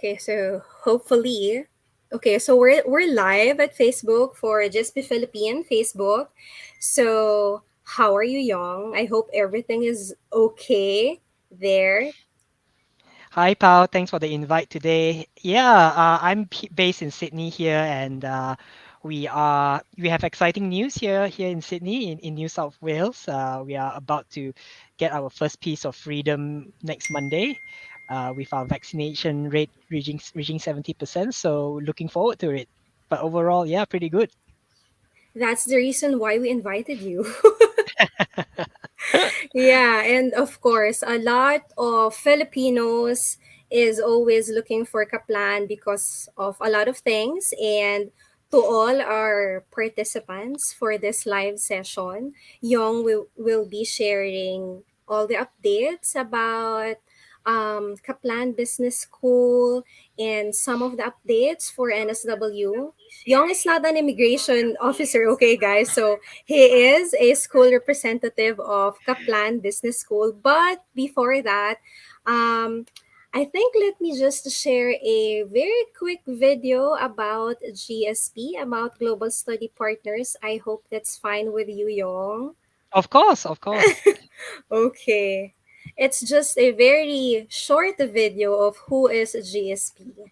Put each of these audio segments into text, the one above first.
Okay, so hopefully, okay, so we're live at Facebook for Just Be Philippine Facebook. So how are you, Young? I hope everything is okay there. Hi, Pao. Thanks for the invite today. Yeah, I'm based in Sydney here, and we have exciting news here in Sydney, in New South Wales. We are about to get our first piece of freedom next Monday, with our vaccination rate reaching 70%. So looking forward to it. But overall, yeah, pretty good. That's the reason why we invited you. Yeah, and of course, a lot of Filipinos is always looking for Kaplan because of a lot of things. And to all our participants for this live session, Young will be sharing all the updates about Kaplan Business School and some of the updates for NSW. Young is not an immigration officer, okay, guys? So he is a school representative of Kaplan Business School. But before that, um, I think let me just share a very quick video about GSP, about Global Study Partners. I hope that's fine with you, Yong. Of course, of course. Okay. It's just a very short video of who is GSP.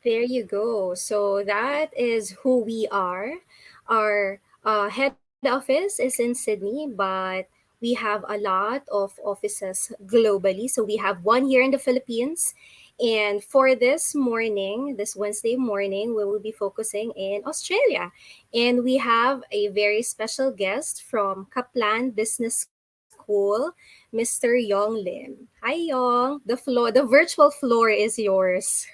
There you go. So that is who we are. Our head office is in Sydney, but we have a lot of offices globally. So we have one here in the Philippines. And for this morning, this Wednesday morning, we will be focusing in Australia. And we have a very special guest from Kaplan Business School, Mr. Yong Lim. Hi, Yong. The virtual floor is yours.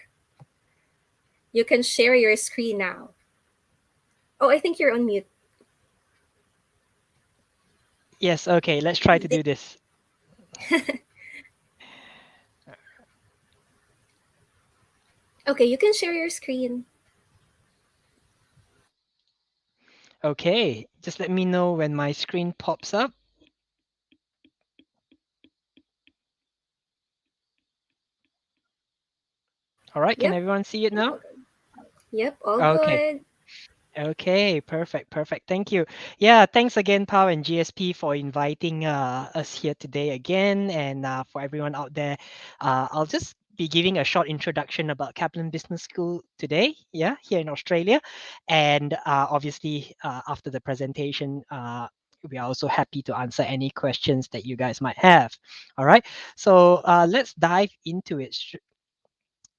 You can share your screen now. Oh, I think you're on mute. Yes. Okay. Let's try to do this. Okay, you can share your screen. Okay. Just let me know when my screen pops up. All right. Can Yep, everyone see it now? all good. Yep, all Okay. good. Okay, perfect, perfect. Thank you. Yeah, thanks again, Pau and GSP for inviting us here today again, and for everyone out there, I'll just be giving a short introduction about Kaplan Business School today. Yeah, here in Australia, and obviously after the presentation. We are also happy to answer any questions that you guys might have. All right, so let's dive into it.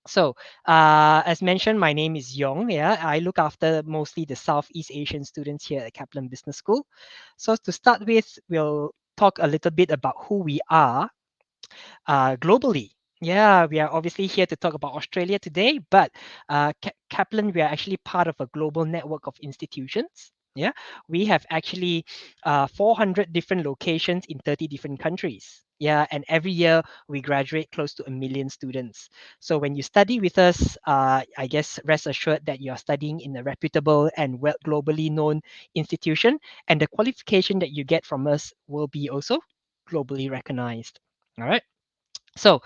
So, as mentioned, my name is Yong. Yeah, I look after mostly the Southeast Asian students here at Kaplan Business School. So, to start with, we'll talk a little bit about who we are globally. Yeah, we are obviously here to talk about Australia today, but Kaplan, we are actually part of a global network of institutions. Yeah, we have actually 400 different locations in 30 different countries. Yeah, and every year we graduate close to 1 million students. So when you study with us, I guess rest assured that you are studying in a reputable and well globally known institution, and the qualification that you get from us will be also globally recognized. All right. So,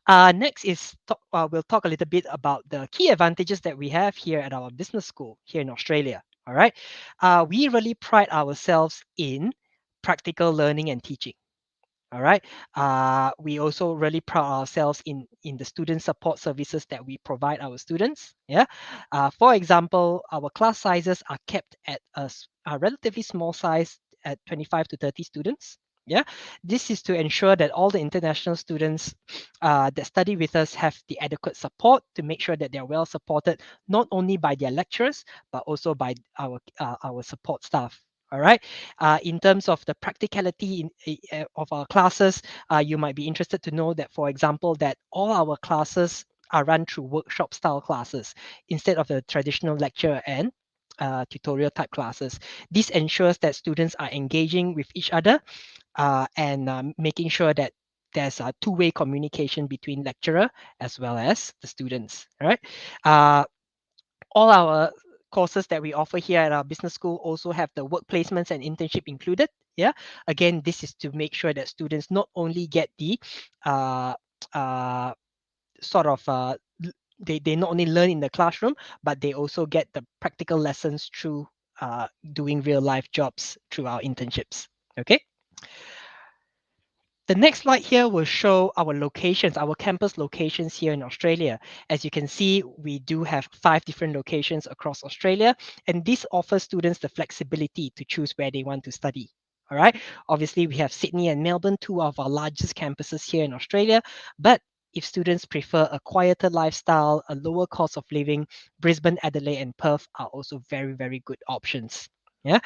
next is we'll talk a little bit about the key advantages that we have here at our business school here in Australia. All right, we really pride ourselves in practical learning and teaching. All right. We also really proud ourselves in the student support services that we provide our students. Yeah. For example, our class sizes are kept at a relatively small size at 25 to 30 students. Yeah. This is to ensure that all the international students that study with us have the adequate support to make sure that they're well supported, not only by their lecturers, but also by our support staff. All right. In terms of the practicality of our classes, you might be interested to know that, for example, that all our classes are run through workshop style classes instead of the traditional lecture and tutorial type classes. This ensures that students are engaging with each other and making sure that there's a two-way communication between lecturer as well as the students. All right. Uh, all our courses that we offer here at our business school also have the work placements and internship included. Yeah. Again, this is to make sure that students not only get the uh, uh, sort of they not only learn in the classroom, but they also get the practical lessons through doing real life jobs through our internships. Okay. The next slide here will show our locations, our campus locations here in Australia. As you can see, we do have 5 different locations across Australia, and this offers students the flexibility to choose where they want to study. All right. Obviously, we have Sydney and Melbourne, two of our largest campuses here in Australia. But if students prefer a quieter lifestyle, a lower cost of living, Brisbane, Adelaide, and Perth are also very, very good options. Yeah.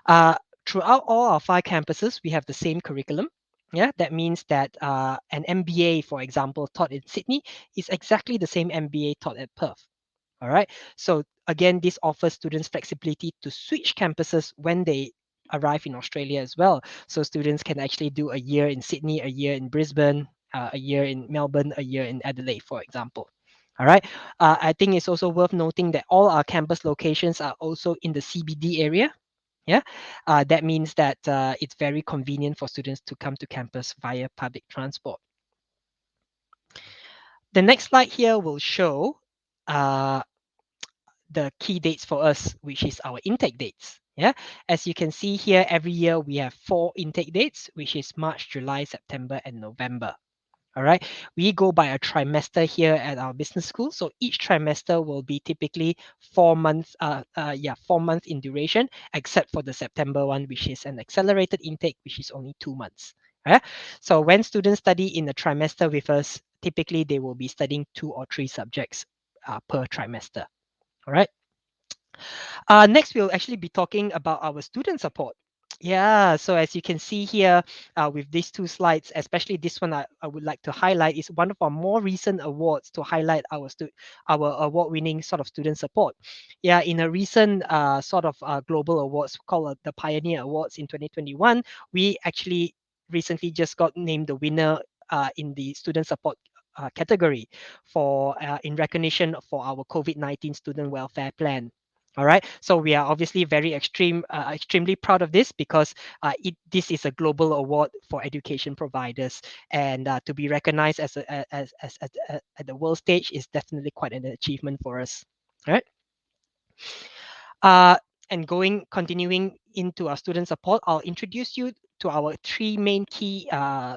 Uh, Throughout all our 5 campuses, we have the same curriculum. Yeah, that means that an MBA, for example, taught in Sydney is exactly the same MBA taught at Perth. All right. So again, this offers students flexibility to switch campuses when they arrive in Australia as well. So students can actually do a year in Sydney, a year in Brisbane, a year in Melbourne, a year in Adelaide, for example. All right. I think it's also worth noting that all our campus locations are also in the CBD area. Yeah, that means that it's very convenient for students to come to campus via public transport. The next slide here will show uh, the key dates for us, which is our intake dates. Yeah, as you can see here, every year we have 4 intake dates, which is March, July, September, and November. All right. We go by a trimester here at our business school. So each trimester will be typically 4 months, 4 months in duration, except for the September one, which is an accelerated intake, which is only 2 months. Right? So when students study in a trimester with us, typically they will be studying 2 or 3 subjects per trimester. All right. Next, we'll actually be talking about our student support. Yeah, so as you can see here with these 2 slides, especially this one I would like to highlight is one of our more recent awards to highlight our award-winning sort of student support. Yeah, in a recent sort of global awards called the Pioneer Awards in 2021, we actually recently just got named the winner in the student support category for in recognition for our COVID-19 student welfare plan. All right. So we are obviously extremely proud of this because this is a global award for education providers, and to be recognized at the world stage is definitely quite an achievement for us. All right. Uh, and continuing into our student support, I'll introduce you to our 3 main key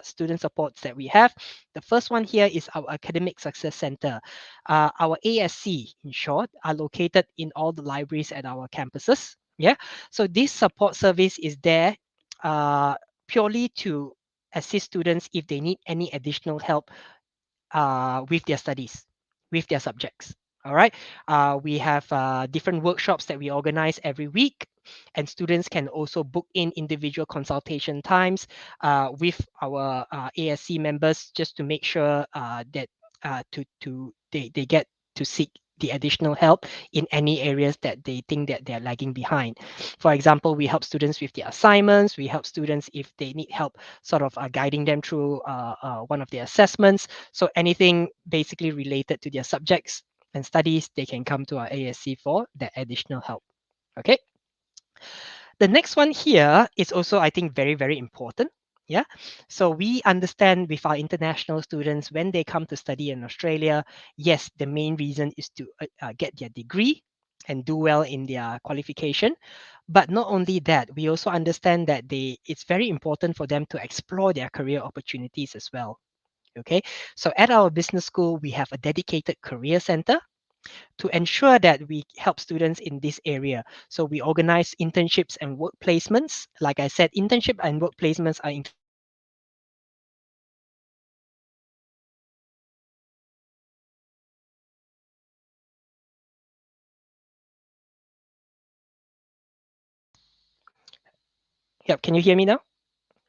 student supports that we have. The first one here is our Academic Success Center. Our ASC, in short, are located in all the libraries at our campuses. Yeah. So this support service is there uh, purely to assist students if they need any additional help with their studies. with their subjects. All right. We have different workshops that we organize every week, and students can also book in individual consultation times with our ASC members just to make sure that they get to seek the additional help in any areas that they think that they're lagging behind. For example, we help students with their assignments. We help students if they need help, sort of guiding them through one of their assessments. So anything basically related to their subjects and studies, they can come to our ASC for that additional help. Okay. The next one here is also, I think, very, very important. Yeah. So we understand with our international students when they come to study in Australia, yes, the main reason is to get their degree and do well in their qualification. But not only that, we also understand that it's very important for them to explore their career opportunities as well. Okay. So at our business school, we have a dedicated career center to ensure that we help students in this area. So we organize internships and work placements. Like I said, internship and work placements are included in our ASC courses. Yep, can you hear me now?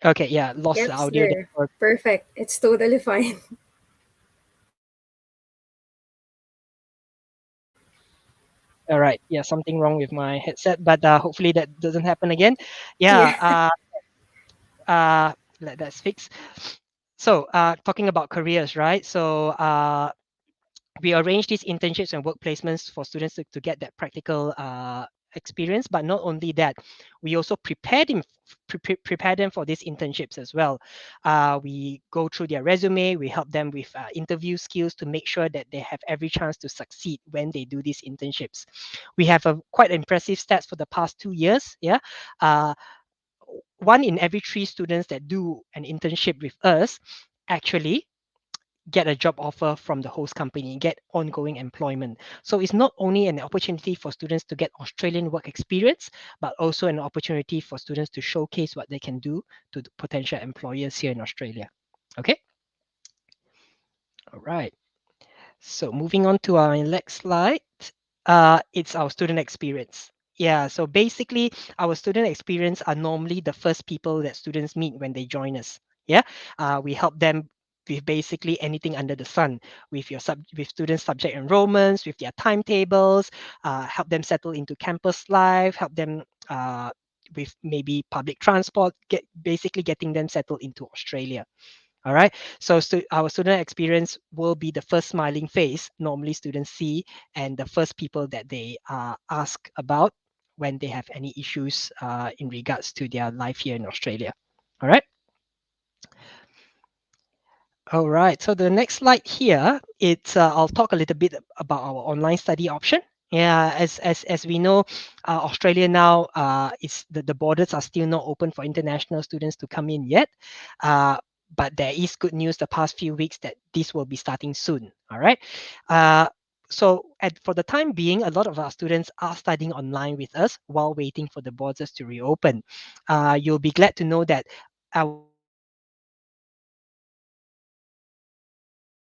Okay, yeah, lost the Yep, audio there. sir. Perfect. It's totally fine. All right, yeah, something wrong with my headset, but hopefully that doesn't happen again. Yeah. Yeah, that's fixed. So, talking about careers, right? So, we arrange these internships and work placements for students to get that practical experience. But not only that, we also prepare them for these internships as well. We go through their resume, we help them with interview skills to make sure that they have every chance to succeed when they do these internships. We have a quite impressive stats for the past 2 years. Yeah. uh, One in every three students that do an internship with us actually get a job offer from the host company, get ongoing employment. So it's not only an opportunity for students to get Australian work experience, but also an opportunity for students to showcase what they can do to the potential employers here in Australia. Okay. All right. So moving on to our next slide, it's our student experience. Yeah, so basically, our student experience are normally the first people that students meet when they join us. Yeah, we help them with basically anything under the sun, with student subject enrollments, with their timetables, help them settle into campus life, help them with maybe public transport, basically getting them settled into Australia. All right. So our student experience will be the first smiling face normally students see and the first people that they ask about when they have any issues in regards to their life here in Australia. All right. All right. So the next slide here, it's I'll talk a little bit about our online study option. Yeah, as we know, Australia now is the borders are still not open for international students to come in yet. Uh, but there is good news the past few weeks that this will be starting soon. All right. Uh, for the time being, a lot of our students are studying online with us while waiting for the borders to reopen. You'll be glad to know that our business school has been delivering online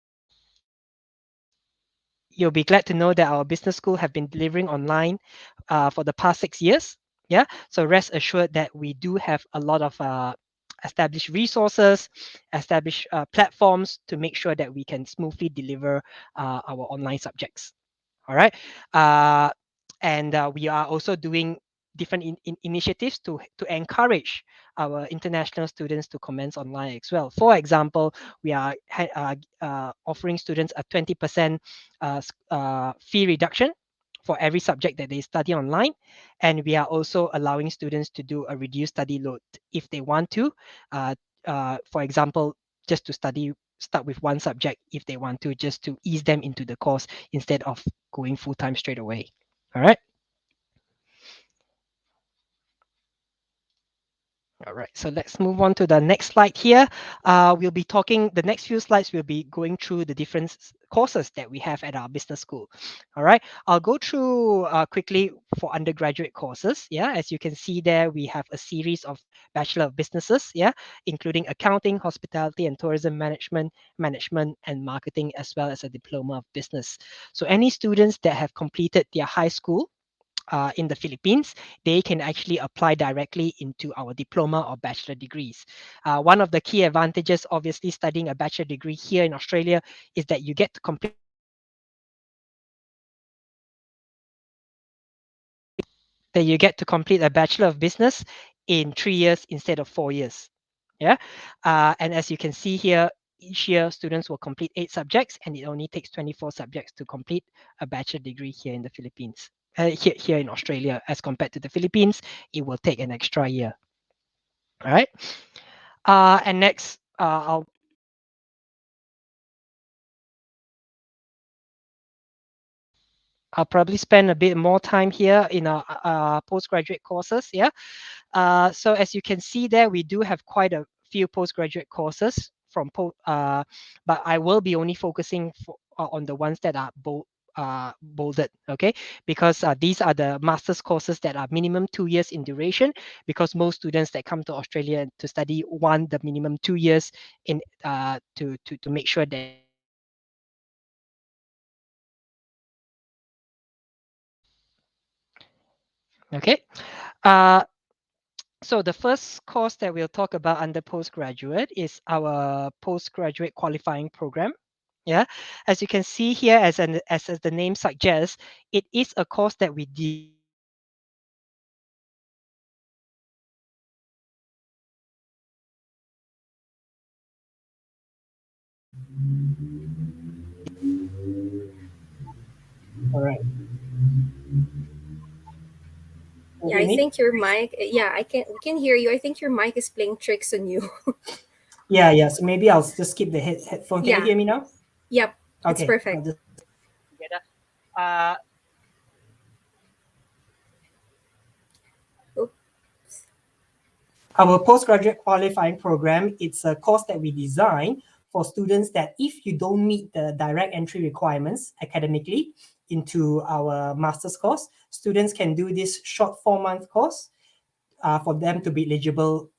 You'll be glad to know that our business school have been delivering online for the past 6 years. Yeah, so rest assured that we do have a lot of established resources, established platforms to make sure that we can smoothly deliver our online subjects. All right. Uh, and we are also doing different initiatives to encourage our international students to commence online as well. For example, we are offering students a 20% fee reduction for every subject that they study online. And we are also allowing students to do a reduced study load if they want to. Uh, for example, just to start with one subject if they want to, just to ease them into the course instead of going full time straight away. All right. All right, so let's move on to the next slide here. We'll be talking, the next few slides, we'll be going through the different courses that we have at our business school. All right, I'll go through quickly for undergraduate courses. Yeah, as you can see there, we have a series of Bachelor of Businesses, yeah, including accounting, hospitality and tourism management, management and marketing, as well as a diploma of business. So any students that have completed their high school in the Philippines, they can actually apply directly into our diploma or bachelor degrees. One of the key advantages, obviously, studying a bachelor degree here in Australia is that you get to complete a bachelor of business in 3 years instead of 4 years. Yeah, and as you can see here, each year students will complete 8 subjects, and it only takes 24 subjects to complete a bachelor degree here in the Philippines. Here in Australia, as compared to the Philippines, it will take an extra year. All right. And next, I'll probably spend a bit more time here in our postgraduate courses. Yeah. So as you can see there, we do have quite a few postgraduate courses but I will be only focusing on the ones that are bolded, okay? Because these are the master's courses that are minimum 2 years in duration, because most students that come to Australia to study want the minimum 2 years in to make sure that okay. Uh, So the first course that we'll talk about under postgraduate is our postgraduate qualifying program. Yeah, as you can see here, as the name suggests, it is a course that we All right. Can you Yeah, hear I me? think your mic. Yeah, I can. We can hear you. I think your mic is playing tricks on you. Yeah, yeah. So maybe I'll just skip the headphone. Can you Yeah. hear me now? Yep. It's Okay, I'll perfect. just. together. Uh, Oop. Our postgraduate qualifying program, it's a course that we design for students that if you don't meet the direct entry requirements academically into our master's course, students can do this short 4-month course for them to be eligible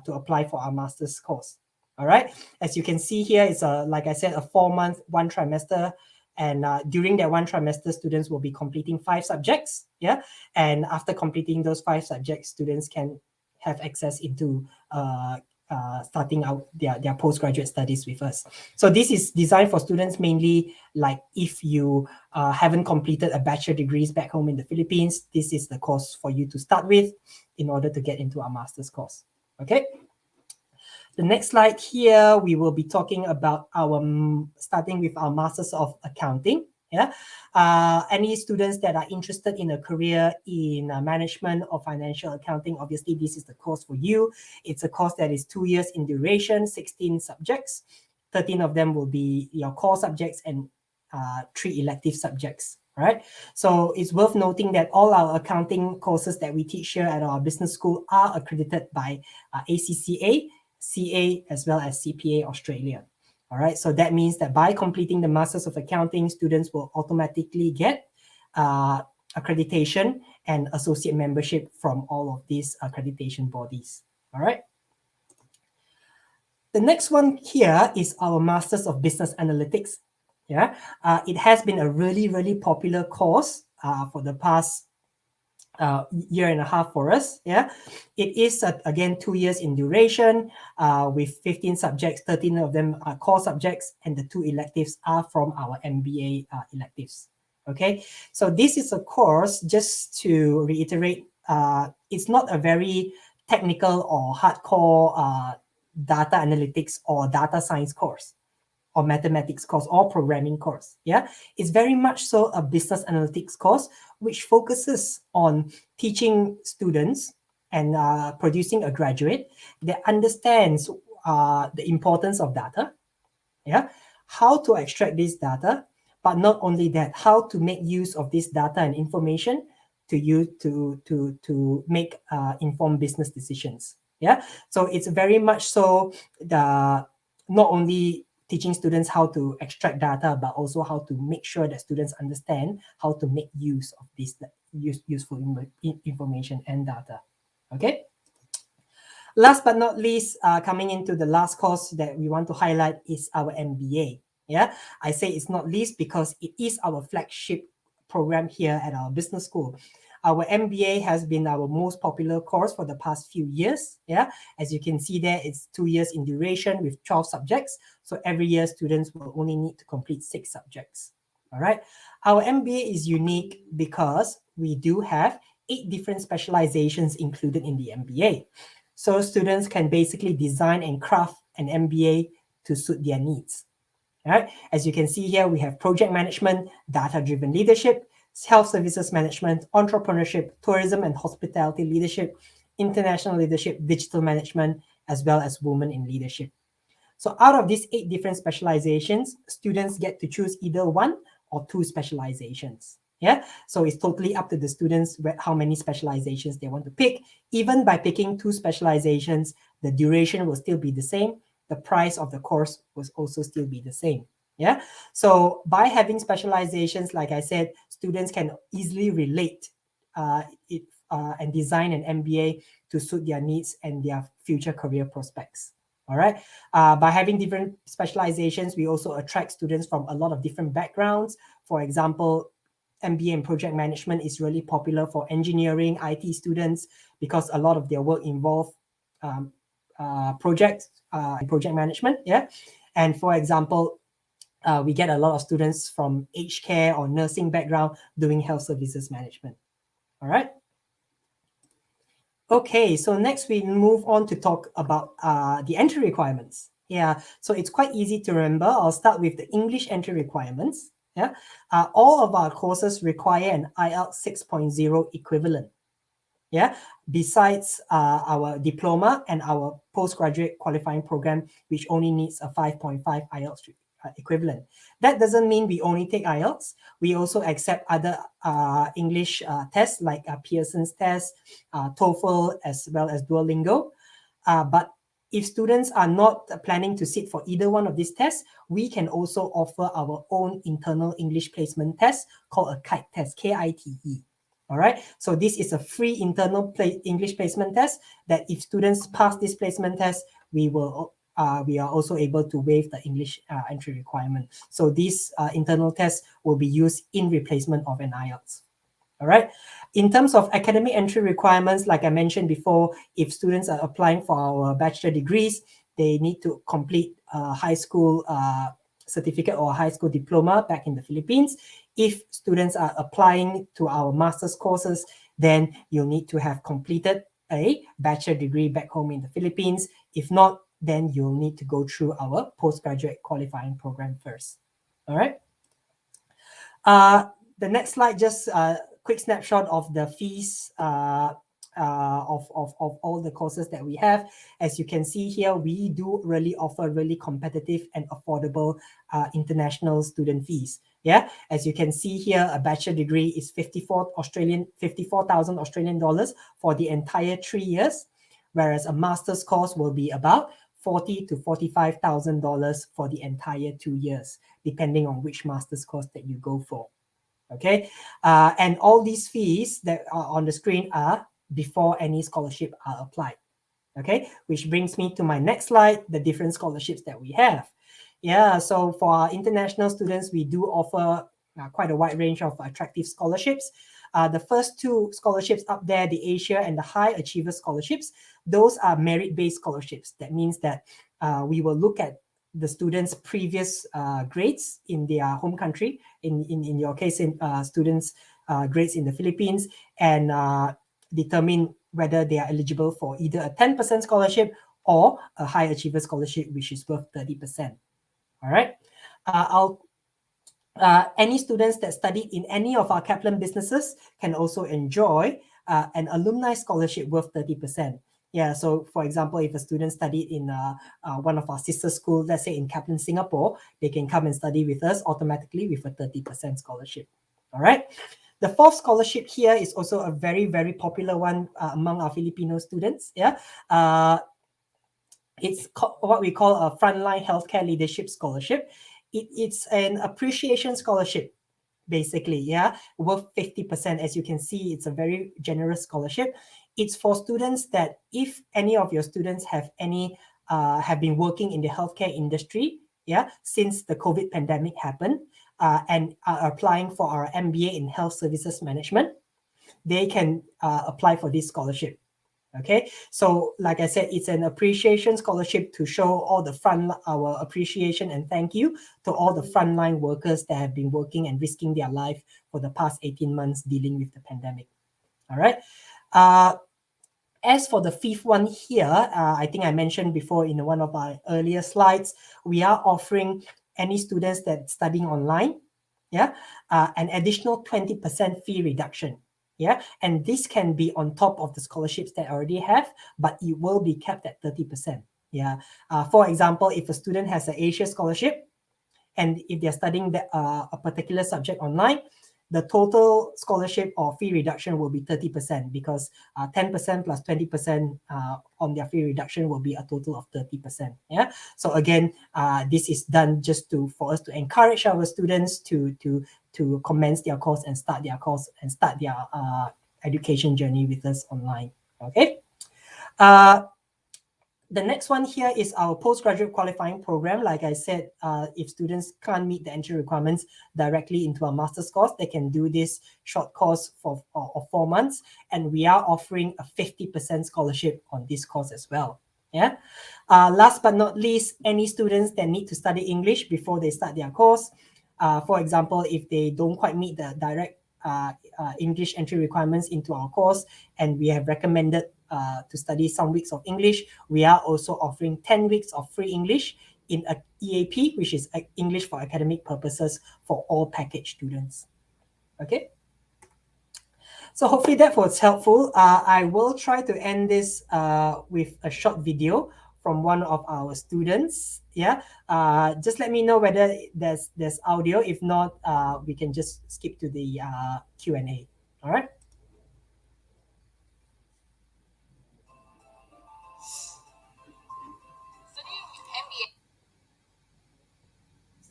to apply for our master's course. All right. As you can see here, it's like I said, a 4-month, 1 trimester. And during that 1 trimester, students will be completing 5 subjects. Yeah. And after completing those 5 subjects, students can have access into starting out their postgraduate studies with us. So this is designed for students mainly like if you haven't completed a bachelor degrees back home in the Philippines, this is the course for you to start with in order to get into our master's course. Okay. The next slide here, we will be talking about our starting with our Masters of Accounting. Yeah, any students that are interested in a career in management or financial accounting, obviously this is the course for you. It's a course that is 2 years in duration, 16 subjects. 13 of them will be your core subjects and 3 elective subjects. Right. So it's worth noting that all our accounting courses that we teach here at our business school are accredited by ACCA, CA, as well as CPA Australia. All right, so that means that by completing the Masters of Accounting, students will automatically get accreditation and associate membership from all of these accreditation bodies. All right. The next one here is our Masters of Business Analytics. Yeah, it has been a really, really popular course for the past year and a half for us. Yeah, it is again 2 years in duration with 15 subjects. 13 of them are core subjects, and the 2 electives are from our MBA electives. Okay, so this is a course, just to reiterate, it's not a very technical or hardcore data analytics or data science course or mathematics course or programming course. Yeah, it's very much so a business analytics course, which focuses on teaching students and producing a graduate that understands the importance of data. Yeah, how to extract this data, but not only that, how to make use of this data and information to make informed business decisions. Yeah, so it's very much so the not only teaching students how to extract data, but also how to make sure that students understand how to make use of this useful information and data. Okay. Last but not least, coming into the last course that we want to highlight is our MBA. Yeah, I say it's not least because it is our flagship program here at our business school. Our MBA has been our most popular course for the past few years. Yeah, as you can see there, it's 2 years in duration with 12 subjects. So every year, students will only need to complete 6 subjects. All right. Our MBA is unique because we do have 8 different specializations included in the MBA. So students can basically design and craft an MBA to suit their needs. All right. As you can see here, we have project management, data-driven leadership, health services management, entrepreneurship, tourism and hospitality leadership, international leadership, digital management, as well as women in leadership. So out of these 8 different specializations, students get to choose either 1 or 2 specializations. Yeah, so it's totally up to the students how many specializations they want to pick. Even by picking 2 specializations, the duration will still be the same. The price of the course will also still be the same. Yeah, so by having specializations, like I said, students can easily relate it and design an MBA to suit their needs and their future career prospects. All right. By having different specializations, we also attract students from a lot of different backgrounds. For example, MBA in project management is really popular for engineering, IT students because a lot of their work involve um, projects in project management. Yeah. And for example, we get a lot of students from aged care or nursing background doing health services management. All right. Okay, so next we move on to talk about the entry requirements. Yeah, so it's quite easy to remember. I'll start with the English entry requirements. Yeah, all of our courses require an IELTS 6.0 equivalent. Yeah, besides our diploma and our postgraduate qualifying program, which only needs a 5.5 IELTS equivalent. That doesn't mean we only take IELTS. We also accept other English tests like Pearson's test, TOEFL, as well as Duolingo. But if students are not planning to sit for either one of these tests, we can also offer our own internal English placement test called a KITE test, KITE. All right. So this is a free internal English placement test that if students pass this placement test, we are also able to waive the English entry requirement. So this internal test will be used in replacement of an IELTS. All right. In terms of academic entry requirements, like I mentioned before, if students are applying for our bachelor degrees, they need to complete a high school certificate or a high school diploma back in the Philippines. If students are applying to our master's courses, then you'll need to have completed a bachelor degree back home in the Philippines. If not, then you'll need to go through our postgraduate qualifying program first. All right. Uh, the next slide, just a quick snapshot of the fees of all the courses that we have. As you can see here, we do really offer really competitive and affordable international student fees. Yeah, as you can see here, a bachelor degree is 54,000 Australian dollars for the entire 3 years, whereas a master's course will be about 40 to $45,000 for the entire 2 years, depending on which master's course that you go for. Okay, and all these fees that are on the screen are before any scholarship are applied. Okay, which brings me to my next slide, the different scholarships that we have. Yeah, so for our international students, we do offer quite a wide range of attractive scholarships. The first 2 scholarships up there, the Asia and the High Achiever scholarships, those are merit-based scholarships. That means that we will look at the students' previous grades in their home country, in your case, in students' grades in the Philippines, and determine whether they are eligible for either a 10% scholarship or a high achiever scholarship, which is worth 30%. All right. Any students that studied in any of our Kaplan businesses can also enjoy an alumni scholarship worth 30%. Yeah, so for example, if a student studied in one of our sister schools, let's say in Kaplan, Singapore, they can come and study with us automatically with a 30% scholarship. All right. The fourth scholarship here is also a very, very popular one among our Filipino students. Yeah. It's what we call a frontline healthcare leadership scholarship. It's an appreciation scholarship, basically. Yeah, worth 50%. As you can see, it's a very generous scholarship. It's for students that if any of your students have been working in the healthcare industry, yeah, since the COVID pandemic happened, and are applying for our MBA in health services management, they can apply for this scholarship. Okay, so like I said, it's an appreciation scholarship to show all the our appreciation and thank you to all the frontline workers that have been working and risking their life for the past 18 months dealing with the pandemic. All right. uh, as for the fifth one here, I think I mentioned before in one of our earlier slides, we are offering any students that studying online, yeah, an additional 20% fee reduction. Yeah, and this can be on top of the scholarships that I already have, but it will be capped at 30%. Yeah. For example, if a student has an Asia scholarship, and if they're studying a particular subject online, the total scholarship or fee reduction will be 30%, because 10% plus 20% on their fee reduction will be a total of 30%. Yeah. So again, this is done just for us to encourage our students to commence their course and start their education journey with us online. Okay. Uh, the next one here is our postgraduate qualifying program. Like I said, if students can't meet the entry requirements directly into a master's course, they can do this short course of 4 months, and we are offering a 50% scholarship on this course as well. Yeah. Last but not least, any students that need to study English before they start their course, for example, if they don't quite meet the direct English entry requirements into our course, and we have recommended to study some weeks of English, we are also offering 10 weeks of free English in a EAP, which is English for academic purposes, for all package students. Okay. So hopefully that was helpful. I will try to end this with a short video from one of our students. Yeah. Just let me know whether there's audio. If not, we can just skip to the Q&A. All right.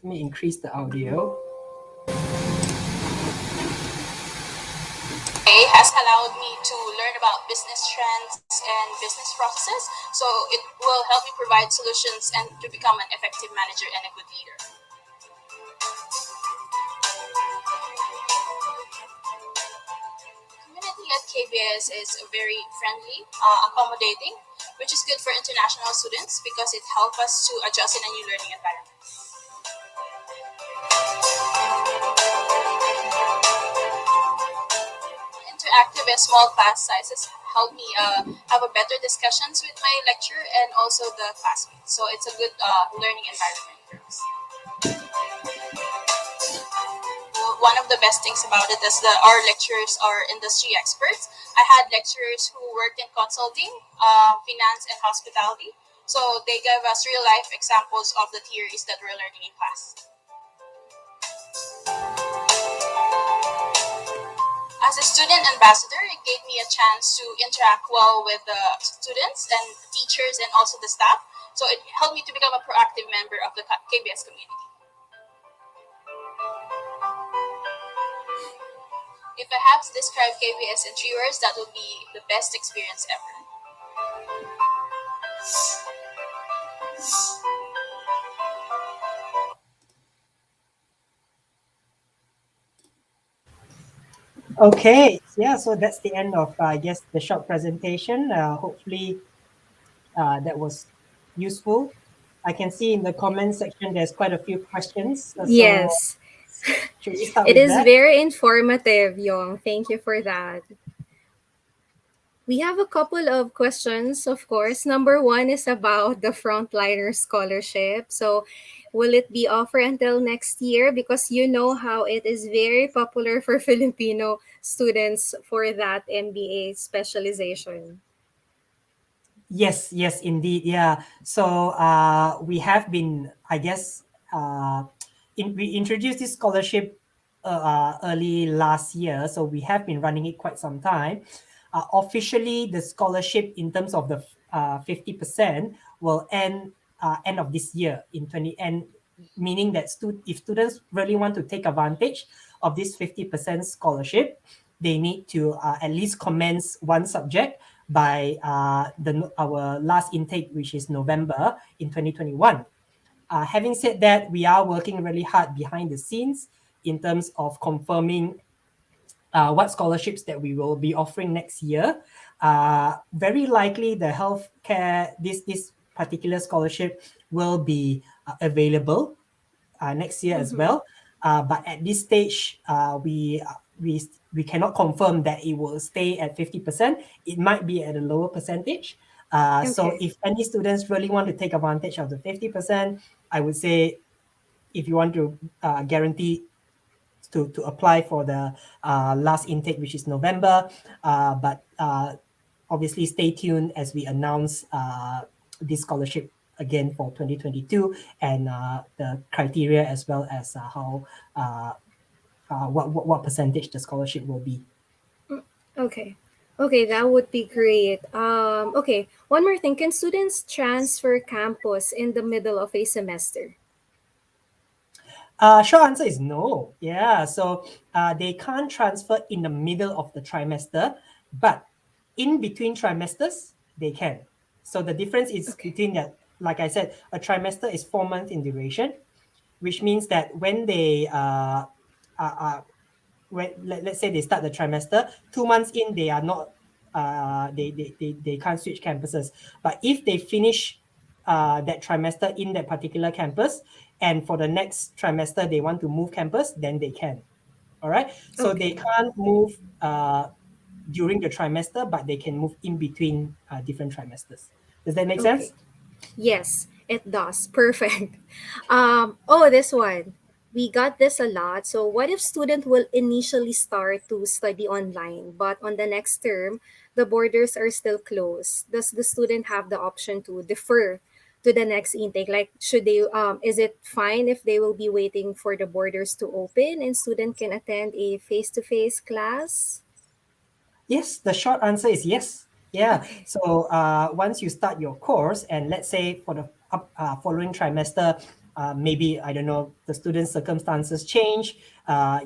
Let me increase the audio. Has allowed me to learn about business trends and business processes, so it will help me provide solutions and to become an effective manager and a good leader. Community at KBS is very friendly, accommodating, which is good for international students because it helps us to adjust in a new learning environment. Interactive and small class sizes help me have a better discussions with my lecturer and also the classmates. So it's a good learning environment for us. One of the best things about it is that our lecturers are industry experts. I had lecturers who worked in consulting, finance, and hospitality. So they gave us real life examples of the theories that we're learning in class. As a student ambassador, it gave me a chance to interact well with the students and teachers and also the staff. So it helped me to become a proactive member of the KBS community. If I have to describe KBS in 3 words, that would be the best experience ever. Okay, yeah, so that's the end of, I guess, the short presentation. Hopefully that was useful. I can see in the comment section there's quite a few questions. So Yes, should we start it with is that? very informative, Yong. Thank you for that. We have a couple of questions, of course. Number one is about the Frontliner Scholarship. So, will it be offered until next year? Because you know how it is very popular for Filipino students for that MBA specialization. Yes, yes, indeed. Yeah. So we have been, I guess, we introduced this scholarship early last year, so we have been running it quite some time. Officially, the scholarship in terms of the 50% will end of this year in 20, and meaning that if students really want to take advantage of this 50% scholarship, they need to at least commence one subject by our last intake, which is November in 2021. Having said that, we are working really hard behind the scenes in terms of confirming what scholarships that we will be offering next year. Very likely, the healthcare this particular scholarship will be available next year as Mm-hmm. well. But at this stage, we cannot confirm that it will stay at 50%. It might be at a lower percentage. So Okay. if any students really want to take advantage of the 50%, I would say if you want to guarantee to apply for the last intake, which is November. But obviously, stay tuned as we announce this scholarship again for 2022 and the criteria as well as how uh, what percentage the scholarship will be. Mm, okay. Okay, that would be great. Okay, one more thing. Can students transfer campus in the middle of a semester? Short answer is no. Yeah, so they can't transfer in the middle of the trimester, but in between trimesters, they can. So the difference is Okay. between that, like I said, a trimester is 4 months in duration, which means that when they let's say they start the trimester 2 months in, they are not they can't switch campuses. But if they finish that trimester in that particular campus, and for the next trimester they want to move campus, then they can. All right, so they Okay. can't move during the trimester, but they can move in between different trimesters. Does that make Okay. sense? Yes, it does. Perfect. This one. We got this a lot. So, what if student will initially start to study online, but on the next term, the borders are still closed? Does the student have the option to defer to the next intake? Like, should they? Is it fine if they will be waiting for the borders to open and student can attend a face-to-face class? Yes, the short answer is yes. Yeah. Okay. So once you start your course, and let's say for the following trimester, maybe I don't know, the student's circumstances change.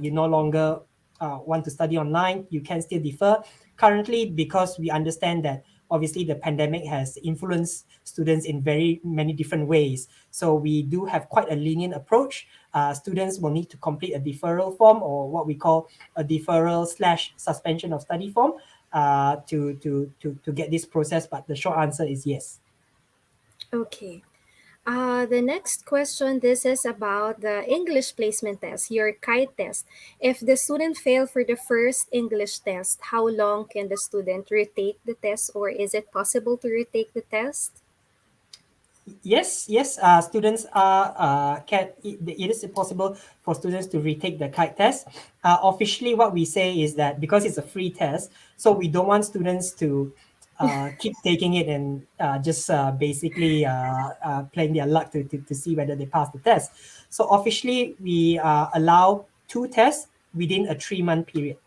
You no longer want to study online. You can still defer. Currently, because we understand that obviously the pandemic has influenced students in very many different ways. So we do have quite a lenient approach. Students will need to complete a deferral form, or what we call a deferral slash suspension of study form to get this process. But the short answer is yes. Okay. The next question, this is about the English placement test, your kite test. If the student fail for the first English test, how long can the student retake the test, or is it possible to retake the test? Yes, yes. Students are can it is possible for students to retake the kite test. Officially, what we say is that because it's a free test, so we don't want students to keep taking it and just basically playing their luck to see whether they pass the test. So officially, we allow two tests within a 3 month period.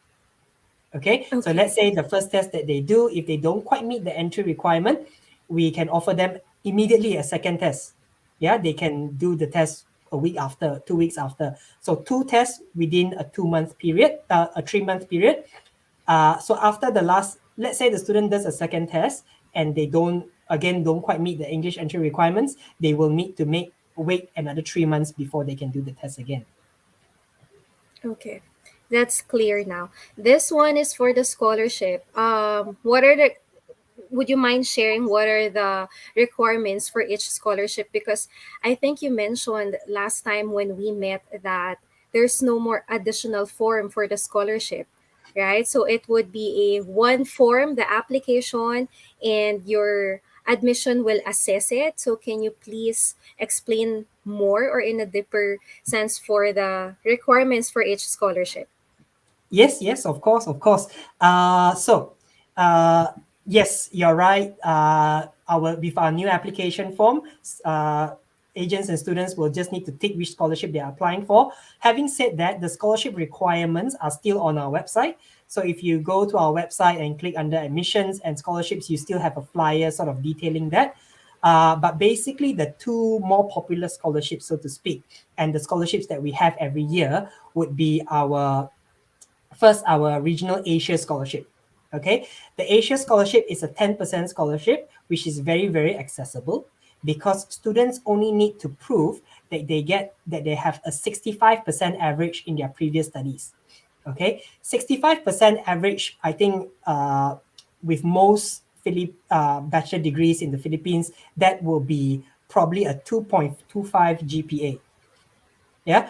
Okay, so let's Okay, say the first test that they do, if they don't quite meet the entry requirement, we can offer them immediately a second test. Yeah, they can do the test a week after, 2 weeks after. So two tests within a 2 month period, a 3 month period. So after the last, let's say the student does a second test and they don't quite meet the English entry requirements, they will need to wait another 3 months before they can do the test again. okay. That's clear now. This one is for the scholarship. What are the would you mind sharing what are the requirements for each scholarship? Because I think you mentioned last time when we met that there's no more additional form for the scholarship, right? So it would be a one form, the application, and your admission will assess it. So can you please explain more or in a deeper sense for the requirements for each scholarship? Yes, yes, of course, of course. Uh, yes, you're right. Our With our new application form, uh, agents and students will just need to tick which scholarship they are applying for. Having said that, the scholarship requirements are still on our website. So if you go to our website and click under admissions and scholarships, you still have a flyer sort of detailing that. But basically, the two more popular scholarships, so to speak, and the scholarships that we have every year would be our regional Asia scholarship. Okay, the Asia scholarship is a 10% scholarship, which is very, very accessible because students only need to prove that they have a 65% average in their previous studies. Okay, 65% average, I think, with most bachelor degrees in the Philippines, that will be probably a 2.25 GPA. Yeah,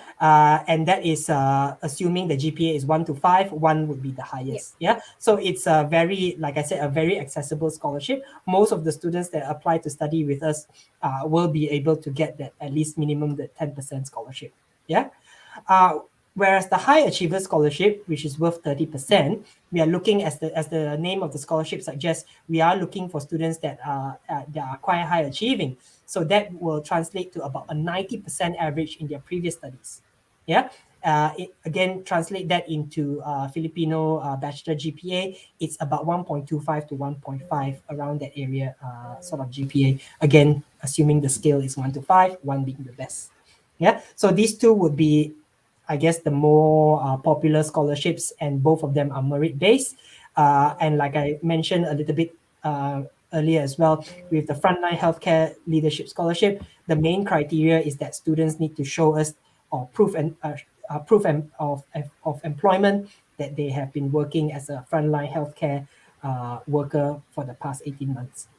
and that is assuming the GPA is 1 to 5, one would be the Yeah. highest. Yeah, so it's a very, like I said, a very accessible scholarship. Most of the students that apply to study with us will be able to get that at least minimum the 10% scholarship. Yeah. Uh, Whereas the high achiever scholarship, which is worth 30%, we are looking, as the name of the scholarship suggests, we are looking for students that are quite high achieving. So that will translate to about a 90% average in their previous studies. Yeah. Again, translate that into Filipino bachelor GPA. It's about 1.25 to 1.5, around that area, sort of GPA. Again, assuming the scale is 1 to 5, one being the best. Yeah. So these two would be, I guess, the more popular scholarships, and both of them are merit based. And like I mentioned a little bit earlier as well, with the Frontline Healthcare Leadership Scholarship, the main criteria is that students need to show us or proof of employment, that they have been working as a frontline healthcare worker for the past 18 months.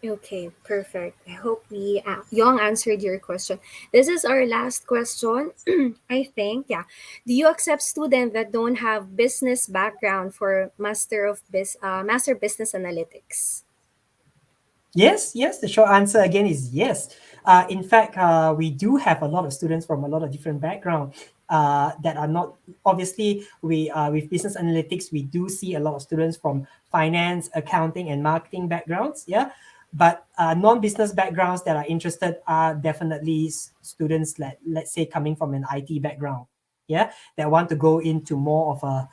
Okay, perfect. I hope we Young answered your question. This is our last question. I think, yeah. Do you accept students that don't have business background for Master Business Analytics? Yes, yes. The short answer again is yes. In fact, we do have a lot of students from a lot of different backgrounds that are not, obviously, we with business analytics, we do see a lot of students from finance, accounting, and marketing backgrounds. Yeah, but non-business backgrounds that are interested are definitely students, let's say, coming from an IT background. Yeah, that want to go into more of a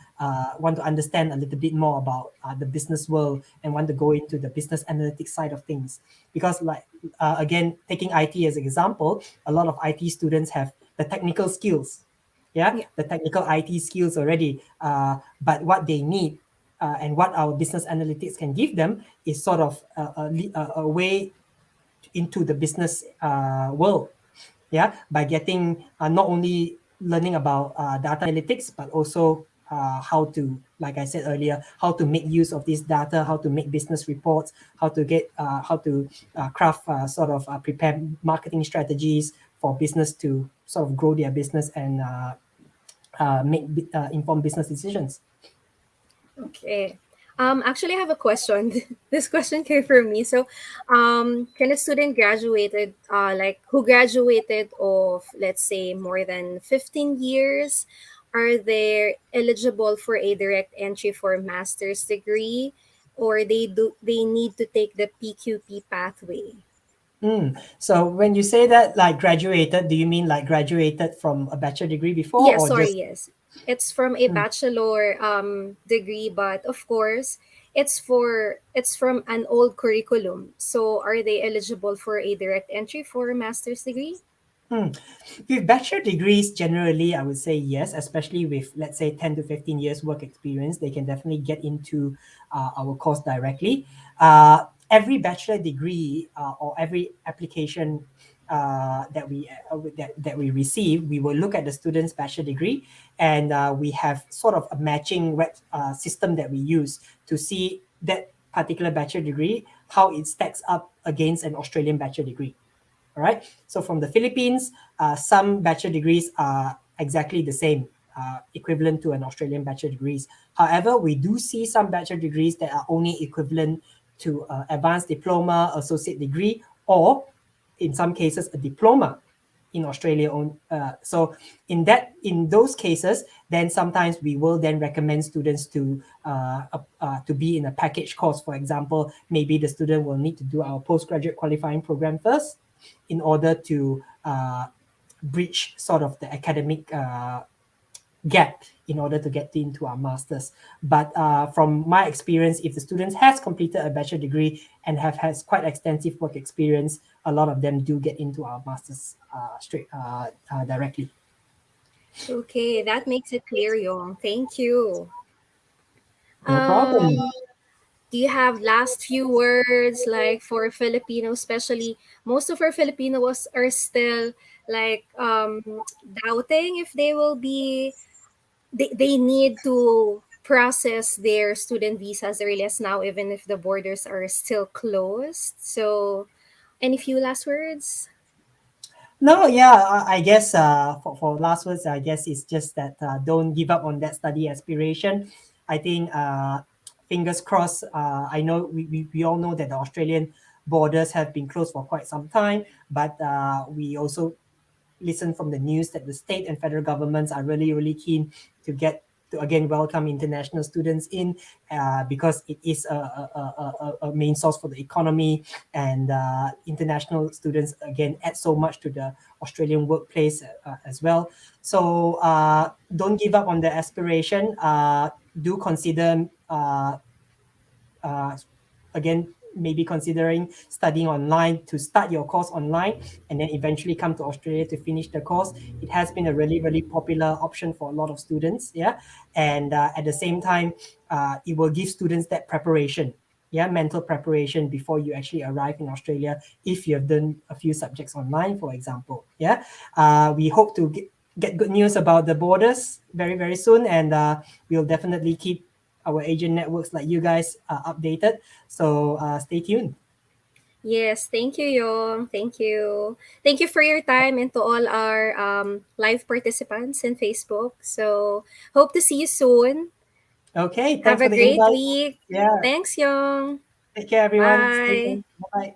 want to understand a little bit more about the business world, and want to go into the business analytics side of things. Because, like, again, taking IT as an example, a lot of IT students have the technical skills. Yeah, Yeah. the technical IT skills already. But what they need, and what our business analytics can give them, is sort of a way into the business world. Yeah, by getting not only learning about data analytics, but also how to, like I said earlier, how to make use of this data, how to make business reports, how to craft sort of prepare marketing strategies for business to sort of grow their business and make informed business decisions. Okay. Actually, I have a question. This question came from me. So, can a student who graduated of, let's say, more than 15 years, are they eligible for a direct entry for master's degree, or they need to take the PQP pathway? So when you say that, like, graduated, do you mean like graduated from a bachelor degree before, Yeah, or sorry, just? yes. It's from a Mm, bachelor degree, but of course, it's from an old curriculum. So are they eligible for a direct entry for a master's degree? mm. With bachelor degrees, generally, I would say yes, especially with, let's say, 10 to 15 years work experience, they can definitely get into our course directly. Every bachelor degree or every application that we receive, we will look at the student's bachelor degree, and we have sort of a matching system that we use to see that particular bachelor degree, how it stacks up against an Australian bachelor degree. All right. So from the Philippines, some bachelor degrees are exactly the same, equivalent to an Australian bachelor degrees. However, we do see some bachelor degrees that are only equivalent to advanced diploma, associate degree, or in some cases a diploma in Australia. So in those cases, then sometimes we will then recommend students to be in a package course. For example, maybe the student will need to do our postgraduate qualifying program first, in order to breach sort of the academic gap in order to get into our masters. But from my experience, if the students has completed a bachelor degree and have has quite extensive work experience, a lot of them do get into our masters straight directly. Okay, that makes it clear, Yong. Thank you. No problem. Um, do you have last few words like for Filipinos, especially most of our Filipinos are still like doubting if they will be they need to process their student visas early as now, even if the borders are still closed. So any few last words? No, yeah, I guess for last words, I guess it's just that don't give up on that study aspiration. I think fingers crossed. I know we all know that the Australian borders have been closed for quite some time, but we also listen from the news that the state and federal governments are really, really keen to get to again welcome international students in because it is a main source for the economy, and international students again add so much to the Australian workplace as well. So don't give up on the aspiration. Do consider uh, again maybe considering studying online to start your course online and then eventually come to Australia to finish the course. It has been a really, really popular option for a lot of students. Yeah. And at the same time, it will give students that preparation, yeah, mental preparation before you actually arrive in Australia if you have done a few subjects online, for example. Yeah. We hope to get good news about the borders very, very soon. And we'll definitely keep our agent networks like you guys updated. So stay tuned. Yes, thank you, Yong. Thank you. Thank you for your time and to all our live participants in Facebook. So hope to see you soon. Okay, Have thanks a for the great invite. week. Yeah, Thanks, Yong. take care, everyone. Stay Bye. tuned. Bye.